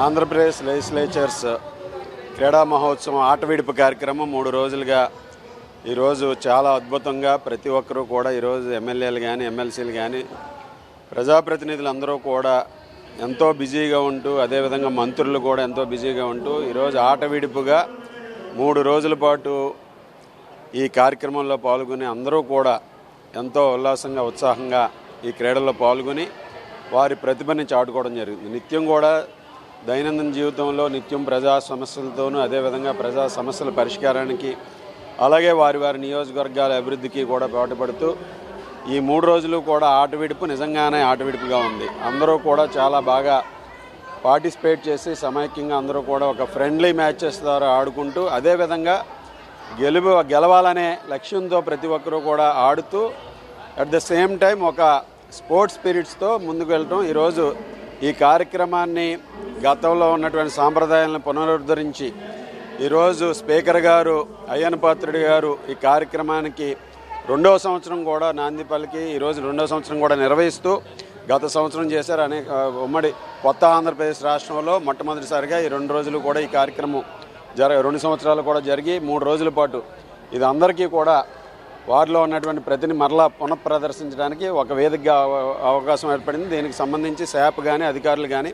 Andhra Pradesh legislatures క్రీడా మహోత్సవం ఆటవిడుపు కార్యక్రమం 3 రోజులుగా ఈరోజు చాలా అద్భుతంగా ప్రతి ఒక్కరూ కూడా ఈరోజు ఎమ్మెల్యేలు కానీ ఎమ్మెల్సీలు కానీ ప్రజాప్రతినిధులు అందరూ కూడా ఎంతో బిజీగా ఉంటూ అదేవిధంగా మంత్రులు కూడా ఎంతో బిజీగా ఉంటూ ఈరోజు ఆటవిడుపుగా 3 రోజుల పాటు ఈ కార్యక్రమంలో పాల్గొని అందరూ కూడా ఎంతో ఉల్లాసంగా ఉత్సాహంగా ఈ క్రీడల్లో పాల్గొని వారి ప్రతిభని చాటుకోవడం జరిగింది. నిత్యం కూడా దైనందిన జీవితంలో నిత్యం ప్రజా సమస్యలతోనూ అదేవిధంగా ప్రజా సమస్యల పరిష్కారానికి అలాగే వారి వారి నియోజకవర్గాల అభివృద్ధికి కూడా పాటుపడుతూ ఈ 3 రోజులు కూడా ఆటవిడుపు నిజంగానే ఆటవిడుపుగా ఉంది. అందరూ కూడా చాలా బాగా పార్టిసిపేట్ చేసి సమైక్యంగా అందరూ కూడా ఒక ఫ్రెండ్లీ మ్యాచెస్ ద్వారా ఆడుకుంటూ అదేవిధంగా గెలవాలనే లక్ష్యంతో ప్రతి ఒక్కరూ కూడా ఆడుతూ అట్ ద సేమ్ టైం ఒక స్పోర్ట్స్ స్పిరిట్స్తో ముందుకు వెళ్ళటం. ఈరోజు ఈ కార్యక్రమాన్ని గతంలో ఉన్నటువంటి సాంప్రదాయాలను పునరుద్ధరించి ఈరోజు స్పీకర్ గారు అయ్యన్న పాత్రుడు గారు ఈ కార్యక్రమానికి 2వ సంవత్సరం కూడా నాంది పలికి ఈరోజు 2వ సంవత్సరం కూడా నిర్వహిస్తూ గత సంవత్సరం చేశారు. అనేక ఉమ్మడి కొత్త ఆంధ్రప్రదేశ్ రాష్ట్రంలో మొట్టమొదటిసారిగా ఈ 2 రోజులు కూడా ఈ కార్యక్రమం 2 సంవత్సరాలు కూడా జరిగి 3 రోజుల పాటు ఇది అందరికీ కూడా వారిలో ఉన్నటువంటి ప్రతిని మరలా పునఃప్రదర్శించడానికి ఒక వేదికగా అవకాశం ఏర్పడింది. దీనికి సంబంధించి శాప్ కానీ అధికారులు కానీ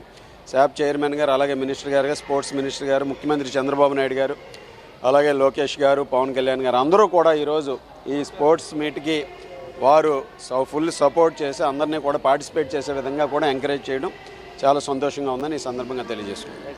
శాప్ చైర్మన్ గారు అలాగే మినిస్టర్ గారు స్పోర్ట్స్ మినిస్టర్ గారు ముఖ్యమంత్రి చంద్రబాబు నాయుడు గారు అలాగే లోకేష్ గారు పవన్ కళ్యాణ్ గారు అందరూ కూడా ఈరోజు ఈ స్పోర్ట్స్ మీట్కి వారు ఫుల్ సపోర్ట్ చేసి అందరినీ కూడా పార్టిసిపేట్ చేసే విధంగా కూడా ఎంకరేజ్ చేయడం చాలా సంతోషంగా ఉందని ఈ సందర్భంగా తెలియజేసుకుంటాం.